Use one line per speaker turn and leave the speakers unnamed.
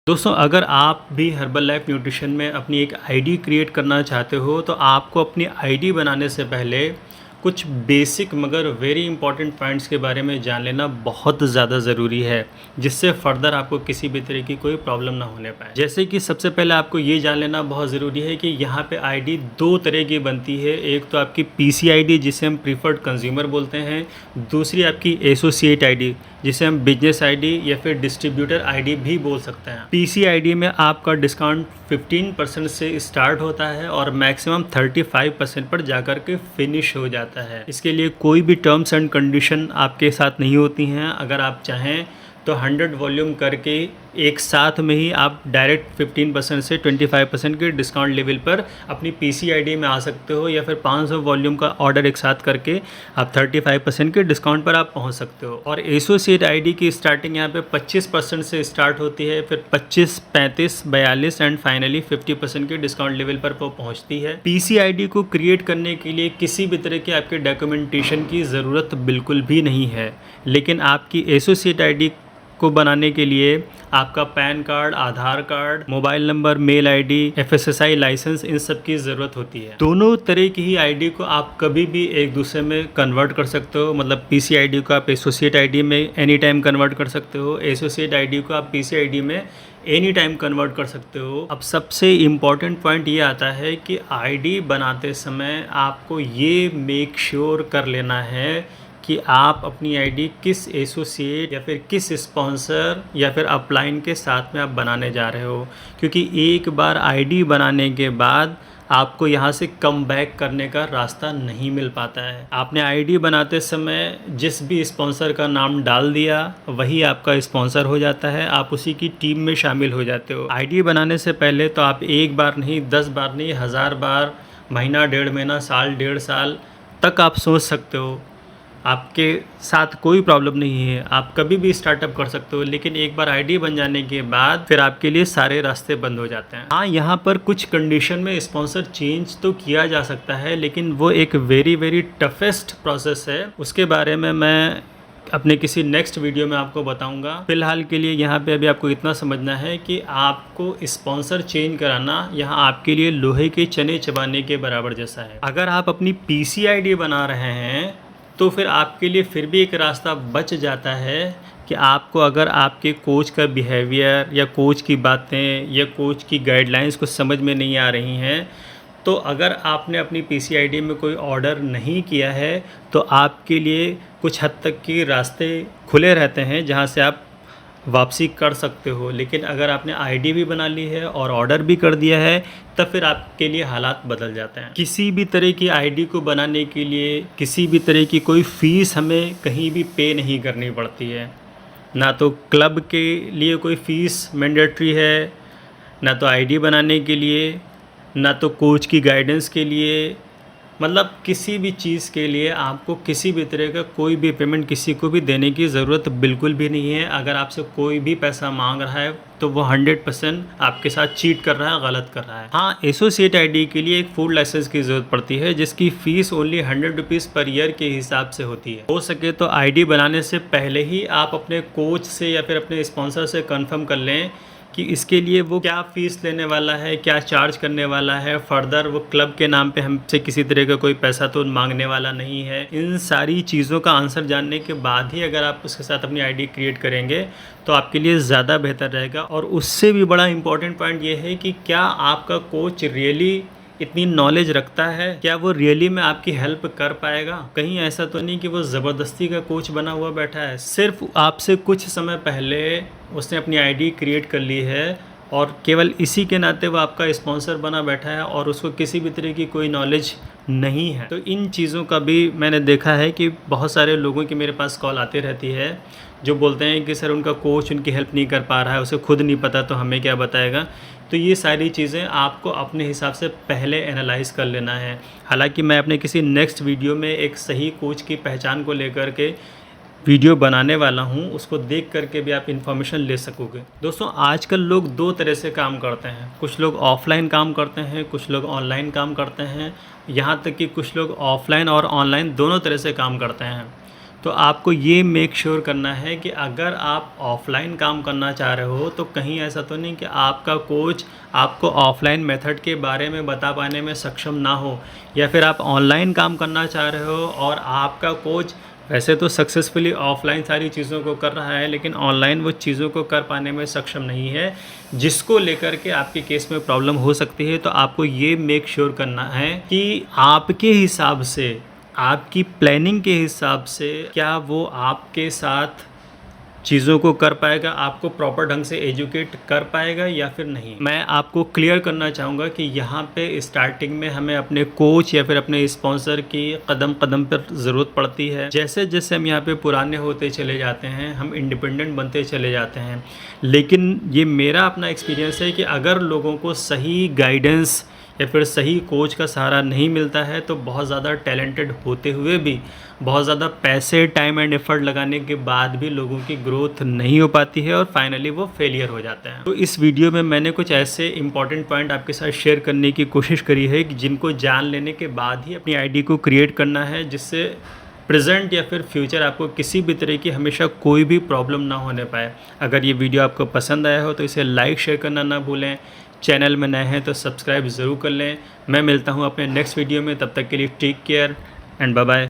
दोस्तों, अगर आप भी हर्बल लाइफ न्यूट्रिशन में अपनी एक आईडी क्रिएट करना चाहते हो तो आपको अपनी आईडी बनाने से पहले कुछ बेसिक मगर वेरी इंपॉर्टेंट पॉइंट्स के बारे में जान लेना बहुत ज़्यादा ज़रूरी है, जिससे फर्दर आपको किसी भी तरह की कोई प्रॉब्लम ना होने पाए। जैसे कि सबसे पहले आपको ये जान लेना बहुत ज़रूरी है कि यहाँ पे आईडी दो तरह की बनती है। एक तो आपकी पीसी आईडी जिसे हम प्रीफर्ड कंज्यूमर बोलते हैं, दूसरी आपकी एसोसिएट आईडी जिसे हम बिजनेस आईडी या फिर डिस्ट्रीब्यूटर आईडी भी बोल सकते हैं। पीसी आईडी में आपका डिस्काउंट 15% से स्टार्ट होता है और मैक्सिमम 35% पर जाकर के फिनिश हो जाता है। इसके लिए कोई भी टर्म्स एंड कंडीशन आपके साथ नहीं होती हैं। अगर आप चाहें तो 100 वॉल्यूम करके एक साथ में ही आप डायरेक्ट 15% से 25% के डिस्काउंट लेवल पर अपनी पीसी आईडी में आ सकते हो, या फिर 500 वॉल्यूम का ऑर्डर एक साथ करके आप 35% के डिस्काउंट पर आप पहुंच सकते हो। और एसोसिएट आईडी की स्टार्टिंग यहाँ पे 25% से स्टार्ट होती है, फिर 25, 35, 42 एंड फाइनली 50% के डिस्काउंट लेवल पर वो पहुँचती है। पीसी आईडी को क्रिएट करने के लिए किसी भी तरह के आपके डॉक्यूमेंटेशन की ज़रूरत बिल्कुल भी नहीं है, लेकिन आपकी एसोसिएट आईडी को बनाने के लिए आपका PAN card, Aadhaar card, mobile number, mail ID, FSSI licence, इन सब की ज़रूरत होती है। दोनों तरह की ही आईडी को आप कभी भी एक दूसरे में कन्वर्ट कर सकते हो। मतलब पीसी आईडी को आप एसोसिएट आईडी में एनी टाइम कन्वर्ट कर सकते हो, एसोसिएट आईडी को आप पीसी आईडी में एनी टाइम कन्वर्ट कर सकते हो। अब सबसे इम्पॉर्टेंट पॉइंट ये आता है कि आईडी बनाते समय आपको ये मेक श्योर कर लेना है कि आप अपनी आईडी किस एसोसिएट या फिर किस स्पॉन्सर या फिर अपलाइन के साथ में आप बनाने जा रहे हो, क्योंकि एक बार आईडी बनाने के बाद आपको यहाँ से कम बैक करने का रास्ता नहीं मिल पाता है। आपने आईडी बनाते समय जिस भी स्पॉन्सर का नाम डाल दिया वही आपका स्पॉन्सर हो जाता है, आप उसी की टीम में शामिल हो जाते हो। आईडी बनाने से पहले तो आप एक बार नहीं, 10 बार नहीं, 1000 बार, महीना, 1.5 महीना, साल, 1.5 साल तक आप सोच सकते हो। आपके साथ कोई प्रॉब्लम नहीं है, आप कभी भी स्टार्टअप कर सकते हो, लेकिन एक बार आईडी बन जाने के बाद फिर आपके लिए सारे रास्ते बंद हो जाते हैं। हाँ, यहाँ पर कुछ कंडीशन में स्पॉन्सर चेंज तो किया जा सकता है, लेकिन वो एक वेरी टफेस्ट प्रोसेस है। उसके बारे में मैं अपने किसी नेक्स्ट वीडियो में आपको बताऊंगा। फिलहाल के लिए यहाँ पे अभी आपको इतना समझना है कि आपको स्पॉन्सर चेंज कराना यहाँ आपके लिए लोहे के चने चबाने के बराबर जैसा है। अगर आप अपनी पीसी आईडी बना रहे हैं तो फिर आपके लिए फिर भी एक रास्ता बच जाता है कि आपको अगर आपके कोच का बिहेवियर या कोच की बातें या कोच की गाइडलाइंस कुछ समझ में नहीं आ रही हैं, तो अगर आपने अपनी पीसी आईडी में कोई ऑर्डर नहीं किया है तो आपके लिए कुछ हद तक के रास्ते खुले रहते हैं जहां से आप वापसी कर सकते हो। लेकिन अगर आपने आईडी भी बना ली है और ऑर्डर भी कर दिया है तब फिर आपके लिए हालात बदल जाते हैं। किसी भी तरह की आईडी को बनाने के लिए किसी भी तरह की कोई फ़ीस हमें कहीं भी पे नहीं करनी पड़ती है। ना तो क्लब के लिए कोई फ़ीस मैंडेटरी है, ना तो आईडी बनाने के लिए, ना तो कोच की गाइडेंस के लिए। मतलब किसी भी चीज़ के लिए आपको किसी भी तरह का कोई भी पेमेंट किसी को भी देने की ज़रूरत बिल्कुल भी नहीं है। अगर आपसे कोई भी पैसा मांग रहा है तो वो 100% आपके साथ चीट कर रहा है, गलत कर रहा है। हाँ, एसोसिएट आईडी के लिए एक फूड लाइसेंस की ज़रूरत पड़ती है, जिसकी fees only 100 rupees per year के हिसाब से होती है। हो सके तो आईडी बनाने से पहले ही आप अपने कोच से या फिर अपने स्पॉन्सर से कन्फर्म कर लें कि इसके लिए वो क्या फ़ीस लेने वाला है, क्या चार्ज करने वाला है। फर्दर वो क्लब के नाम पे हमसे किसी तरह का कोई पैसा तो मांगने वाला नहीं है। इन सारी चीज़ों का आंसर जानने के बाद ही अगर आप उसके साथ अपनी आईडी क्रिएट करेंगे तो आपके लिए ज़्यादा बेहतर रहेगा। और उससे भी बड़ा इम्पॉर्टेंट पॉइंट ये है कि क्या आपका कोच रियली इतनी नॉलेज रखता है, क्या वो रियली में आपकी हेल्प कर पाएगा। कहीं ऐसा तो नहीं कि वो ज़बरदस्ती का कोच बना हुआ बैठा है, सिर्फ आपसे कुछ समय पहले उसने अपनी आईडी क्रिएट कर ली है और केवल इसी के नाते वो आपका स्पॉन्सर बना बैठा है और उसको किसी भी तरह की कोई नॉलेज नहीं है। तो इन चीज़ों का भी मैंने देखा है कि बहुत सारे लोगों की मेरे पास कॉल आती रहती है जो बोलते हैं कि सर उनका कोच उनकी हेल्प नहीं कर पा रहा है, उसे खुद नहीं पता तो हमें क्या बताएगा। तो ये सारी चीज़ें आपको अपने हिसाब से पहले एनालाइज़ कर लेना है। हालांकि मैं अपने किसी नेक्स्ट वीडियो में एक सही कोच की पहचान को लेकर के वीडियो बनाने वाला हूं, उसको देख करके भी आप इन्फॉर्मेशन ले सकोगे। दोस्तों, आजकल लोग दो तरह से काम करते हैं। कुछ लोग ऑफ़लाइन काम करते हैं, कुछ लोग ऑनलाइन काम करते हैं, यहाँ तक कि कुछ लोग ऑफ़लाइन और ऑनलाइन दोनों तरह से काम करते हैं। तो आपको ये मेक श्योर करना है कि अगर आप ऑफ़लाइन काम करना चाह रहे हो तो कहीं ऐसा तो नहीं कि आपका कोच आपको ऑफ़लाइन मेथड के बारे में बता पाने में सक्षम ना हो, या फिर आप ऑनलाइन काम करना चाह रहे हो और आपका कोच वैसे तो सक्सेसफुली ऑफ़लाइन सारी चीज़ों को कर रहा है लेकिन ऑनलाइन वो चीज़ों को कर पाने में सक्षम नहीं है, जिसको लेकर के आपके केस में प्रॉब्लम हो सकती है। तो आपको ये मेक श्योर करना है कि आपके हिसाब से, आपकी प्लानिंग के हिसाब से क्या वो आपके साथ चीज़ों को कर पाएगा, आपको प्रॉपर ढंग से एजुकेट कर पाएगा या फिर नहीं। मैं आपको क्लियर करना चाहूँगा कि यहाँ पे स्टार्टिंग में हमें अपने कोच या फिर अपने स्पॉन्सर की कदम कदम पर ज़रूरत पड़ती है। जैसे जैसे हम यहाँ पे पुराने होते चले जाते हैं, हम इंडिपेंडेंट बनते चले जाते हैं। लेकिन ये मेरा अपना एक्सपीरियंस है कि अगर लोगों को सही गाइडेंस या फिर सही कोच का सहारा नहीं मिलता है तो बहुत ज़्यादा टैलेंटेड होते हुए भी, बहुत ज़्यादा पैसे, टाइम एंड एफर्ट लगाने के बाद भी लोगों की ग्रोथ नहीं हो पाती है और फाइनली वो फेलियर हो जाते हैं। तो इस वीडियो में मैंने कुछ ऐसे इंपॉर्टेंट पॉइंट आपके साथ शेयर करने की कोशिश करी है कि जिनको जान लेने के बाद ही अपनी आईडी को क्रिएट करना है, जिससे प्रेजेंट या फिर फ्यूचर आपको किसी भी तरह की हमेशा कोई भी प्रॉब्लम ना होने पाए। अगर ये वीडियो आपको पसंद आया हो तो इसे लाइक शेयर करना ना भूलें। चैनल में नए हैं तो सब्सक्राइब ज़रूर कर लें। मैं मिलता हूँ अपने नेक्स्ट वीडियो में, तब तक के लिए take care and bye bye.